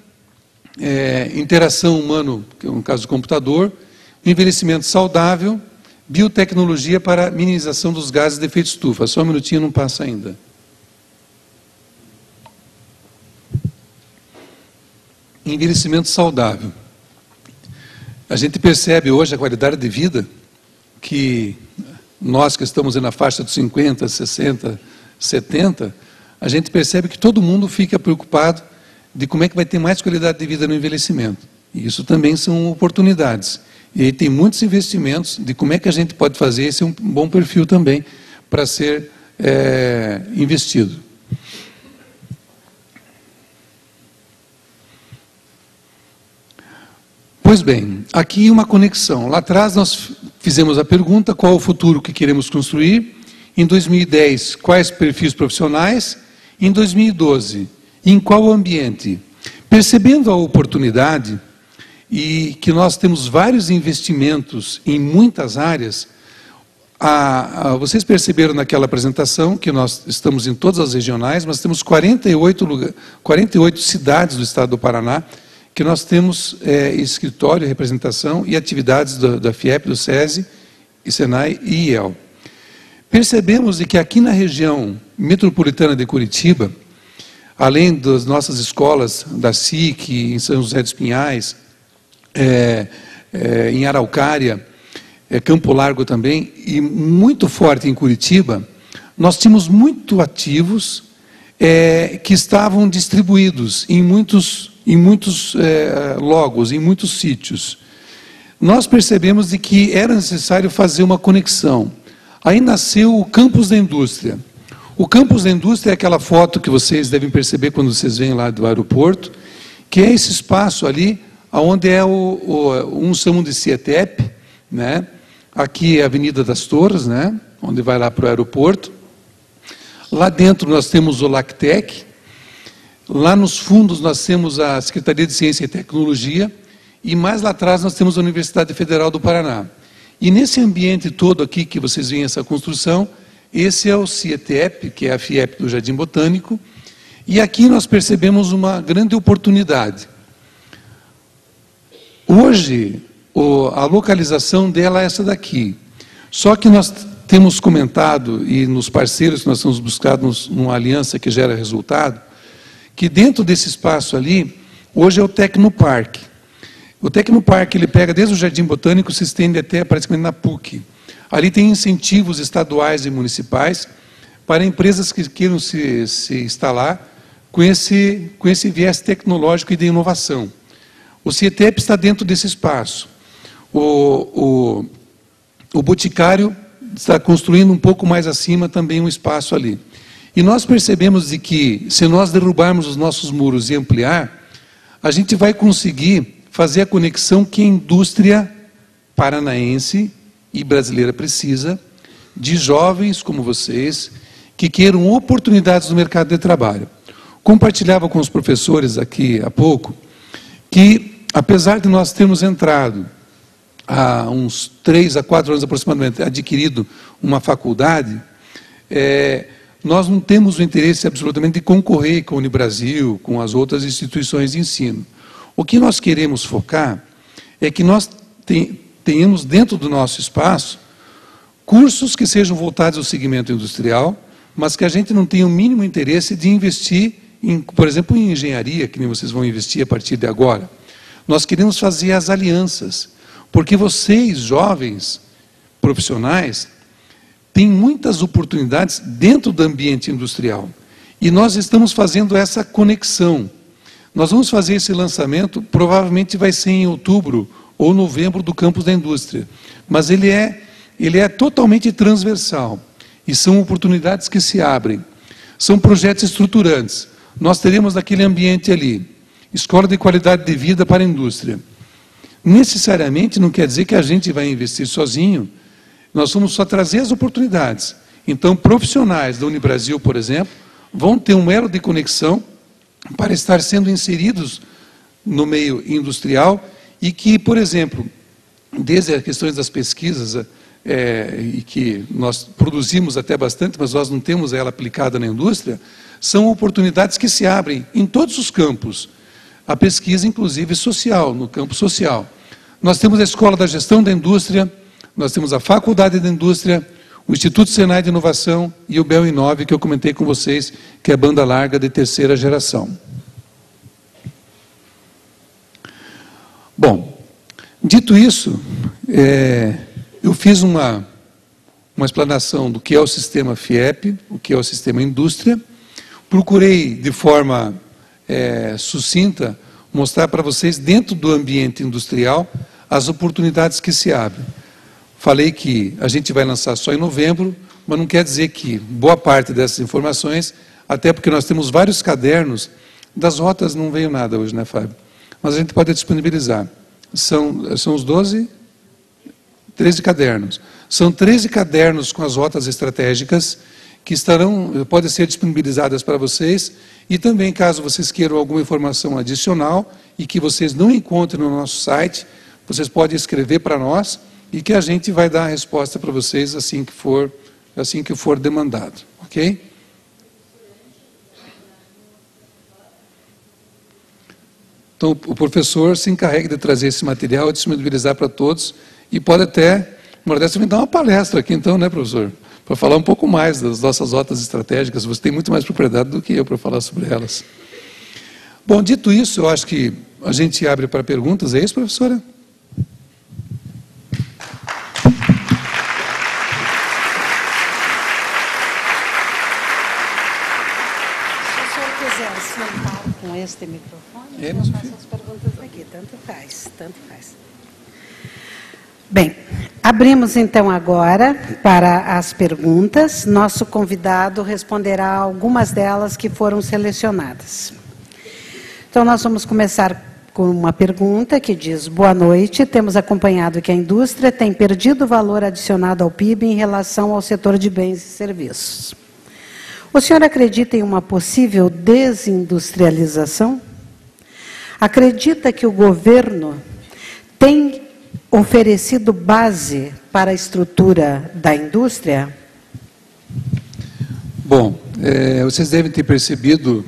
interação humano, que é um caso do computador, envelhecimento saudável, biotecnologia para minimização dos gases de efeito estufa. Só um minutinho, não passa ainda. Envelhecimento saudável. A gente percebe hoje a qualidade de vida que nós que estamos na faixa dos 50, 60, 70, a gente percebe que todo mundo fica preocupado de como é que vai ter mais qualidade de vida no envelhecimento. E isso também são oportunidades. E aí tem muitos investimentos de como é que a gente pode fazer, esse é um bom perfil também para ser investido. Pois bem, aqui uma conexão. Lá atrás nós fizemos a pergunta, qual o futuro que queremos construir? Em 2010, quais perfis profissionais? Em 2012, em qual ambiente? Percebendo a oportunidade e que nós temos vários investimentos em muitas áreas, vocês perceberam naquela apresentação que nós estamos em todas as regionais, mas temos 48 cidades do estado do Paraná, que nós temos escritório, representação e atividades da FIEP, do SESI, e SENAI e IEL. Percebemos que aqui na região metropolitana de Curitiba, além das nossas escolas da SIC, em São José dos Pinhais, em Araucária, Campo Largo também, e muito forte em Curitiba, nós tínhamos muito ativos que estavam distribuídos em muitos logos, em muitos sítios. Nós percebemos de que era necessário fazer uma conexão. Aí nasceu o Campus da Indústria. O Campus da Indústria é aquela foto que vocês devem perceber quando vocês vêm lá do aeroporto, que é esse espaço ali, onde uns chamam de CIETEP, né? Aqui é a Avenida das Torres, né? Onde vai lá para o aeroporto. Lá dentro nós temos o LACTEC. Lá nos fundos nós temos a Secretaria de Ciência e Tecnologia. E mais lá atrás nós temos a Universidade Federal do Paraná. E nesse ambiente todo aqui que vocês veem essa construção, esse é o CIETEP, que é a FIEP do Jardim Botânico. E aqui nós percebemos uma grande oportunidade. Hoje, a localização dela é essa daqui. Só que nós temos comentado, e nos parceiros que nós estamos buscando numa aliança que gera resultado, que dentro desse espaço ali, hoje é o Tecnoparque. O Tecnoparque, ele pega desde o Jardim Botânico, se estende até praticamente na PUC. Ali tem incentivos estaduais e municipais para empresas que queiram se instalar com esse viés tecnológico e de inovação. O CIETEP está dentro desse espaço. O Boticário está construindo um pouco mais acima também um espaço ali. E nós percebemos de que, se nós derrubarmos os nossos muros e ampliar, a gente vai conseguir fazer a conexão que a indústria paranaense e brasileira precisa, de jovens como vocês, que queiram oportunidades no mercado de trabalho. Compartilhava com os professores aqui há pouco, que apesar de nós termos entrado há uns 3 a 4 anos aproximadamente, adquirido uma faculdade, nós não temos o interesse absolutamente de concorrer com a Unibrasil, com as outras instituições de ensino. O que nós queremos focar é que nós tenhamos dentro do nosso espaço cursos que sejam voltados ao segmento industrial, mas que a gente não tenha o mínimo interesse de investir, por exemplo, em engenharia, que nem vocês vão investir a partir de agora. Nós queremos fazer as alianças, porque vocês, jovens profissionais, têm muitas oportunidades dentro do ambiente industrial. E nós estamos fazendo essa conexão. Nós vamos fazer esse lançamento, provavelmente vai ser em outubro ou novembro do campus da indústria. Mas ele é totalmente transversal. E são oportunidades que se abrem. São projetos estruturantes. Nós teremos naquele ambiente ali, escola de qualidade de vida para a indústria. Necessariamente não quer dizer que a gente vai investir sozinho, nós vamos só trazer as oportunidades. Então, profissionais da Unibrasil, por exemplo, vão ter um elo de conexão para estar sendo inseridos no meio industrial e que, por exemplo, desde as questões das pesquisas, e que nós produzimos até bastante, mas nós não temos ela aplicada na indústria, são oportunidades que se abrem em todos os campos. A pesquisa, inclusive, social, no campo social. Nós temos a Escola da Gestão da Indústria, nós temos a Faculdade da Indústria, o Instituto Senai de Inovação e o BEL Inove, que eu comentei com vocês, que é a banda larga de 3ª geração. Bom, dito isso, eu fiz uma explanação do que é o sistema FIEP, o que é o sistema indústria, procurei de forma sucinta mostrar para vocês, dentro do ambiente industrial, as oportunidades que se abrem. Falei que a gente vai lançar só em novembro, mas não quer dizer que boa parte dessas informações, até porque nós temos vários cadernos, das rotas não veio nada hoje, né, Fábio? Mas a gente pode disponibilizar. São os 13 cadernos. São 13 cadernos com as rotas estratégicas que podem ser disponibilizadas para vocês e também, caso vocês queiram alguma informação adicional e que vocês não encontrem no nosso site, vocês podem escrever para nós e que a gente vai dar a resposta para vocês assim que for demandado, ok? Então, o professor se encarrega de trazer esse material e disponibilizar para todos e pode até, modestamente, dar uma palestra aqui, então, né, professor? Para falar um pouco mais das nossas rotas estratégicas. Você tem muito mais propriedade do que eu para falar sobre elas. Bom, dito isso, eu acho que a gente abre para perguntas. É isso, professora? Com este microfone, eu faço as perguntas aqui, tanto faz. Bem, abrimos então agora para as perguntas. Nosso convidado responderá algumas delas que foram selecionadas. Então, nós vamos começar com uma pergunta que diz: boa noite, temos acompanhado que a indústria tem perdido valor adicionado ao PIB em relação ao setor de bens e serviços. O senhor acredita em uma possível desindustrialização? Acredita que o governo tem oferecido base para a estrutura da indústria? Bom, vocês devem ter percebido,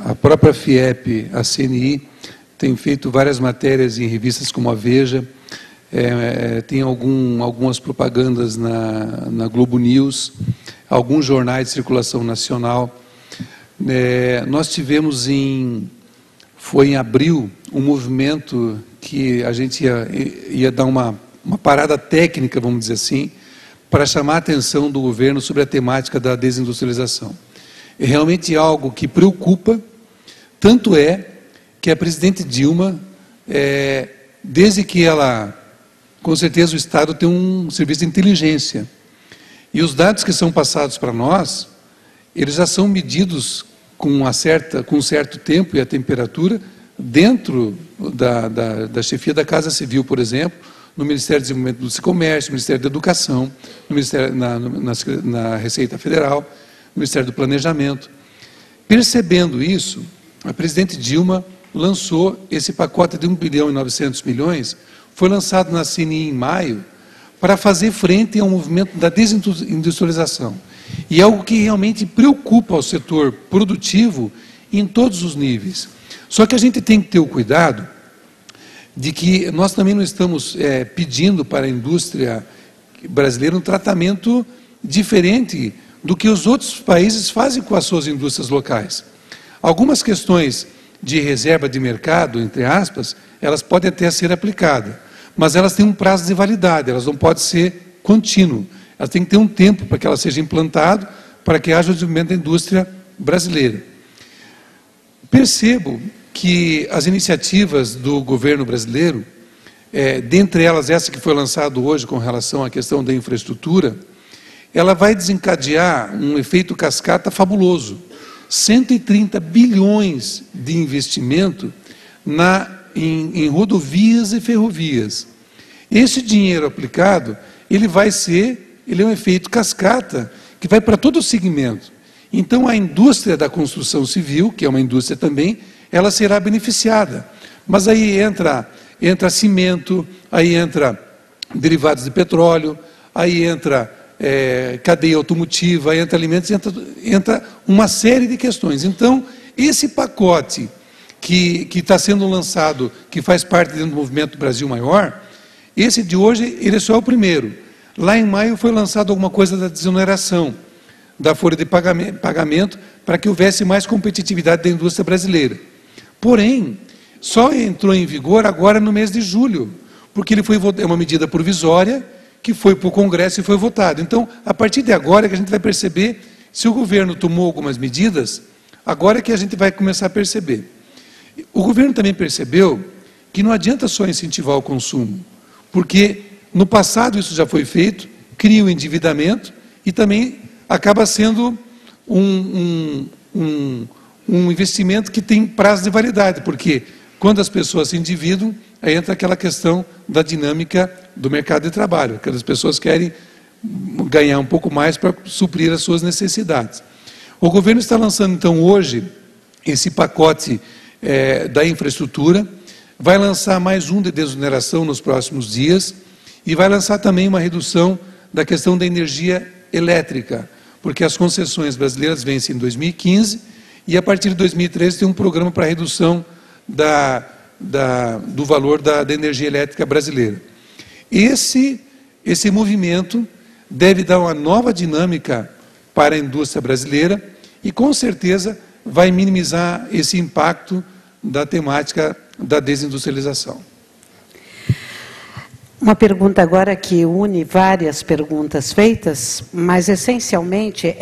a própria FIEP, a CNI, tem feito várias matérias em revistas como a Veja, tem algumas propagandas na Globo News, alguns jornais de circulação nacional. Nós tivemos foi em abril um movimento que a gente ia dar uma parada técnica, vamos dizer assim, para chamar a atenção do governo sobre a temática da desindustrialização. É realmente algo que preocupa, tanto é que a presidente Dilma, desde que ela, com certeza o Estado tem um serviço de inteligência, e os dados que são passados para nós, eles já são medidos com um certo tempo e a temperatura dentro da chefia da Casa Civil, por exemplo, no Ministério do Desenvolvimento do Comércio, no Ministério da Educação, no Ministério, na Receita Federal, no Ministério do Planejamento. Percebendo isso, a presidente Dilma lançou esse pacote de 1 bilhão e 900 milhões, foi lançado na CNI em maio, para fazer frente ao movimento da desindustrialização. E é algo que realmente preocupa o setor produtivo em todos os níveis. Só que a gente tem que ter o cuidado de que nós também não estamos pedindo para a indústria brasileira um tratamento diferente do que os outros países fazem com as suas indústrias locais. Algumas questões de reserva de mercado, entre aspas, elas podem até ser aplicadas, mas elas têm um prazo de validade, elas não podem ser contínuo. Elas têm que ter um tempo para que ela seja implantada, para que haja o desenvolvimento da indústria brasileira. Percebo que as iniciativas do governo brasileiro, dentre elas essa que foi lançada hoje com relação à questão da infraestrutura, ela vai desencadear um efeito cascata fabuloso. 130 bilhões de investimento em rodovias e ferrovias. Esse dinheiro aplicado, ele é um efeito cascata, que vai para todo o segmento. Então, a indústria da construção civil, que é uma indústria também, ela será beneficiada. Mas aí entra cimento, aí entra derivados de petróleo, aí entra cadeia automotiva, aí entra alimentos, entra uma série de questões. Então, esse pacote que está sendo lançado, que faz parte do movimento Brasil Maior, esse de hoje, ele só é o primeiro. Lá em maio foi lançado alguma coisa da desoneração da folha de pagamento para que houvesse mais competitividade da indústria brasileira. Porém, só entrou em vigor agora no mês de julho, porque é uma medida provisória que foi para o Congresso e foi votado. Então, a partir de agora é que a gente vai perceber se o governo tomou algumas medidas, agora é que a gente vai começar a perceber. O governo também percebeu que não adianta só incentivar o consumo, porque no passado isso já foi feito, cria o endividamento e também acaba sendo um investimento que tem prazo de validade, porque quando as pessoas se endividam, aí entra aquela questão da dinâmica do mercado de trabalho, aquelas pessoas querem ganhar um pouco mais para suprir as suas necessidades. O governo está lançando, então, hoje, esse pacote da infraestrutura, vai lançar mais um de desoneração nos próximos dias e vai lançar também uma redução da questão da energia elétrica, porque as concessões brasileiras vencem em 2015 e, a partir de 2013, tem um programa para redução do valor da energia elétrica brasileira. Esse movimento deve dar uma nova dinâmica para a indústria brasileira e, com certeza, vai minimizar esse impacto da temática da desindustrialização. Uma pergunta agora que une várias perguntas feitas, mas essencialmente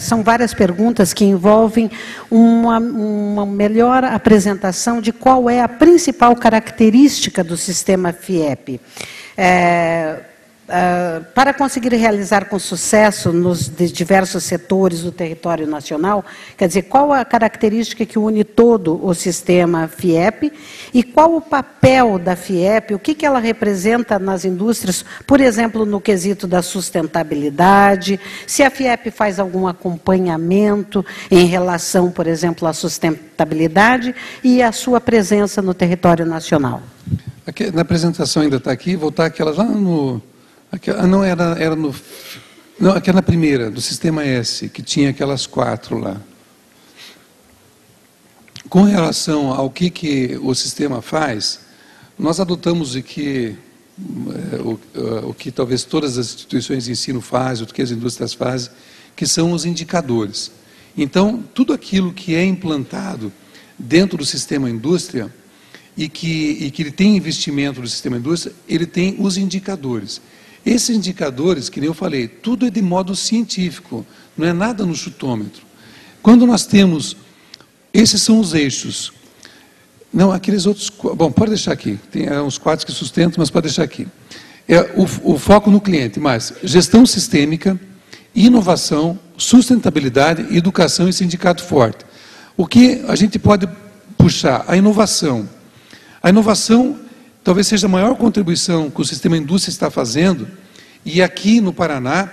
são várias perguntas que envolvem uma melhor apresentação de qual é a principal característica do sistema FIEP. Para conseguir realizar com sucesso nos diversos setores do território nacional, quer dizer, qual a característica que une todo o sistema FIEP e qual o papel da FIEP, o que ela representa nas indústrias, por exemplo, no quesito da sustentabilidade, se a FIEP faz algum acompanhamento em relação, por exemplo, à sustentabilidade e à sua presença no território nacional. Aqui, na apresentação ainda está aqui, voltar aquela lá no... aquela na primeira, do Sistema S, que tinha aquelas 4 lá. Com relação ao que o sistema faz, nós adotamos o que talvez todas as instituições de ensino fazem, o que as indústrias fazem, que são os indicadores. Então, tudo aquilo que é implantado dentro do sistema indústria e que ele tem investimento no sistema indústria, ele tem os indicadores. Esses indicadores, que nem eu falei, tudo é de modo científico, não é nada no chutômetro. Quando nós temos, esses são os eixos. Não, aqueles outros, bom, pode deixar aqui, tem uns 4 que sustentam, mas pode deixar aqui. É o foco no cliente, mas gestão sistêmica, inovação, sustentabilidade, educação e sindicato forte. O que a gente pode puxar? A inovação. A inovação talvez seja a maior contribuição que o sistema indústria está fazendo, e aqui no Paraná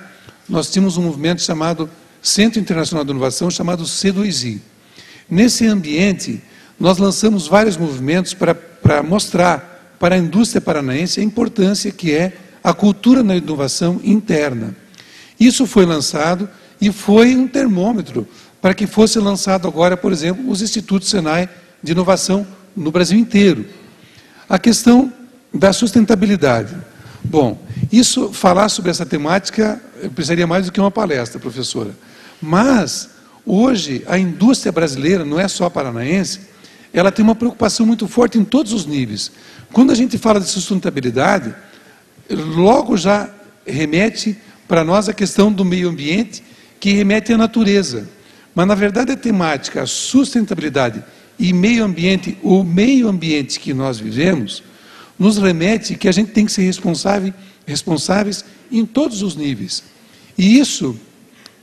nós tínhamos um movimento chamado Centro Internacional de Inovação, chamado C2I. Nesse ambiente, nós lançamos vários movimentos para mostrar para a indústria paranaense a importância que é a cultura na inovação interna. Isso foi lançado e foi um termômetro para que fosse lançado agora, por exemplo, os Institutos Senai de Inovação no Brasil inteiro. A questão da sustentabilidade. Bom, falar sobre essa temática precisaria mais do que uma palestra, professora. Mas, hoje, a indústria brasileira, não é só paranaense, ela tem uma preocupação muito forte em todos os níveis. Quando a gente fala de sustentabilidade, logo já remete para nós a questão do meio ambiente, que remete à natureza. Mas, na verdade, a temática, a sustentabilidade e meio ambiente, o meio ambiente que nós vivemos, nos remete que a gente tem que ser responsáveis em todos os níveis. E isso,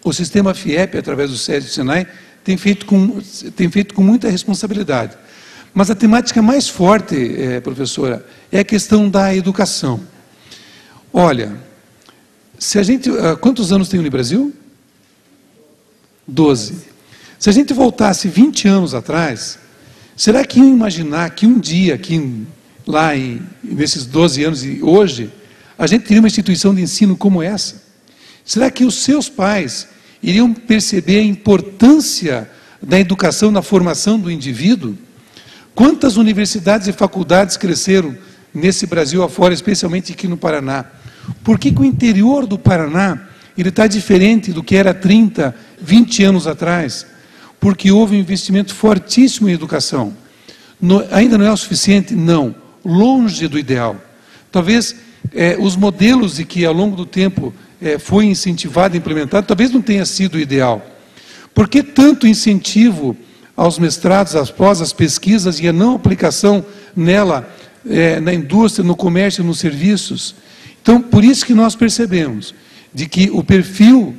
o sistema FIEP, através do SESI e do SENAI, tem feito com muita responsabilidade. Mas a temática mais forte, professora, é a questão da educação. Olha, se a gente... Quantos anos tem o Unibrasil? 12. Se a gente voltasse 20 anos atrás, será que iam imaginar que um dia, nesses 12 anos e hoje, a gente teria uma instituição de ensino como essa? Será que os seus pais iriam perceber a importância da educação na formação do indivíduo? Quantas universidades e faculdades cresceram nesse Brasil afora, especialmente aqui no Paraná? Por que o interior do Paraná ele está diferente do que era 30, 20 anos atrás? Porque houve um investimento fortíssimo em educação. Ainda não é o suficiente? Não. Longe do ideal. Talvez os modelos de que ao longo do tempo foi incentivado e implementado, talvez não tenha sido o ideal. Por que tanto incentivo aos mestrados, às pós, às pesquisas e a não aplicação nela, na indústria, no comércio, nos serviços? Então, por isso que nós percebemos de que o perfil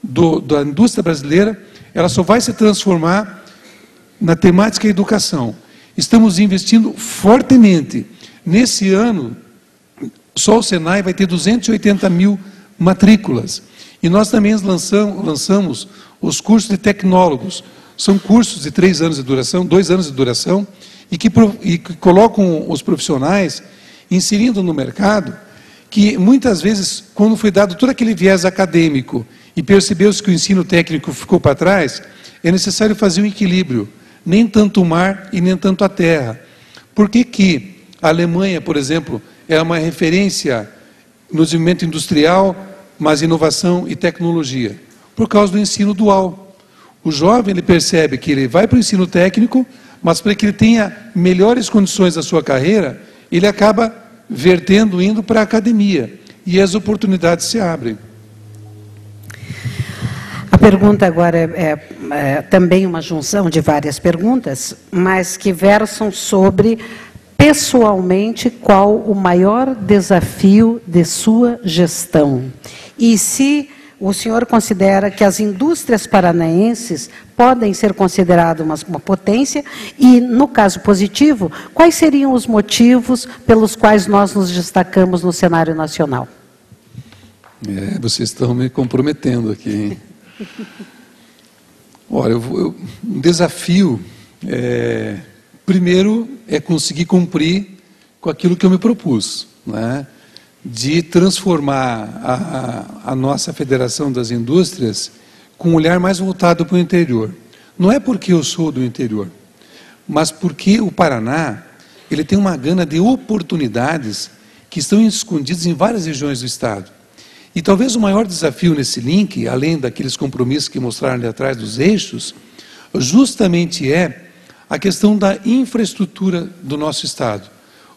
da indústria brasileira, ela só vai se transformar na temática educação. Estamos investindo fortemente. Nesse ano, só o Senai vai ter 280 mil matrículas. E nós também lançamos os cursos de tecnólogos. São cursos de 3 anos de duração, 2 anos de duração, e que colocam os profissionais inserindo no mercado, que muitas vezes, quando foi dado todo aquele viés acadêmico e percebeu-se que o ensino técnico ficou para trás, é necessário fazer um equilíbrio, nem tanto o mar e nem tanto a terra. Por que a Alemanha, por exemplo, é uma referência no desenvolvimento industrial, mas inovação e tecnologia? Por causa do ensino dual. O jovem ele percebe que ele vai para o ensino técnico, mas para que ele tenha melhores condições da sua carreira, ele acaba indo para a academia, e as oportunidades se abrem. A pergunta agora é também uma junção de várias perguntas, mas que versam sobre, pessoalmente, qual o maior desafio de sua gestão. E se o senhor considera que as indústrias paranaenses podem ser consideradas uma potência e, no caso positivo, quais seriam os motivos pelos quais nós nos destacamos no cenário nacional? Vocês estão me comprometendo aqui, hein? Olha, um desafio, primeiro, é conseguir cumprir com aquilo que eu me propus, né? De transformar a nossa Federação das Indústrias com um olhar mais voltado para o interior. Não é porque eu sou do interior, mas porque o Paraná ele tem uma gama de oportunidades que estão escondidas em várias regiões do Estado. E talvez o maior desafio nesse link, além daqueles compromissos que mostraram ali atrás dos eixos, justamente é a questão da infraestrutura do nosso Estado.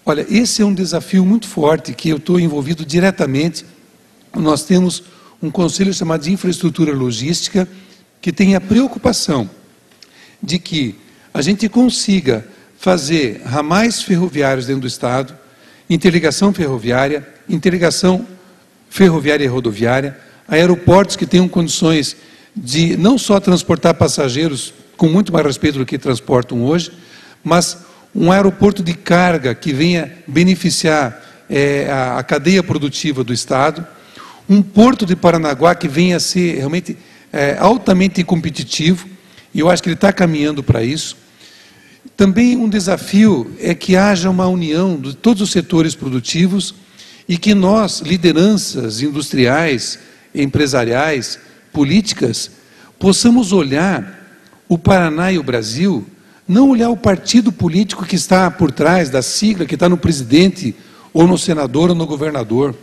Olha, esse é um desafio muito forte que eu estou envolvido diretamente. Nós temos um conselho chamado de Infraestrutura Logística, que tem a preocupação de que a gente consiga fazer ramais ferroviários dentro do Estado, interligação ferroviária e rodoviária, aeroportos que tenham condições de não só transportar passageiros com muito mais respeito do que transportam hoje, mas um aeroporto de carga que venha beneficiar a cadeia produtiva do Estado, um porto de Paranaguá que venha a ser realmente altamente competitivo, e eu acho que ele está caminhando para isso. Também um desafio é que haja uma união de todos os setores produtivos e que nós, lideranças industriais, empresariais, políticas, possamos olhar o Paraná e o Brasil, não olhar o partido político que está por trás da sigla, que está no presidente, ou no senador, ou no governador.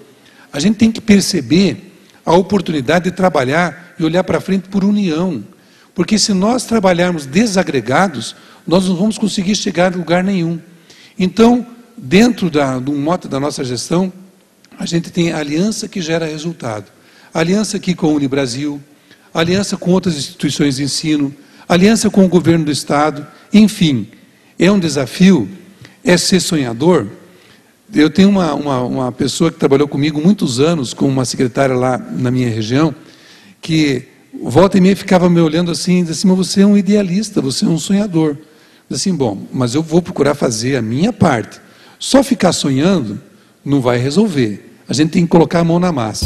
A gente tem que perceber a oportunidade de trabalhar e olhar para frente por união. Porque se nós trabalharmos desagregados, nós não vamos conseguir chegar a lugar nenhum. Então, dentro do mote da nossa gestão, a gente tem a aliança que gera resultado. Aliança aqui com a Unibrasil, aliança com outras instituições de ensino, aliança com o governo do Estado, enfim, é um desafio, é ser sonhador. Eu tenho uma pessoa que trabalhou comigo muitos anos, como uma secretária lá na minha região, que volta e meia ficava me olhando assim, e dizia assim, mas você é um idealista, você é um sonhador. Eu disse assim, bom, mas eu vou procurar fazer a minha parte. Só ficar sonhando não vai resolver. A gente tem que colocar a mão na massa.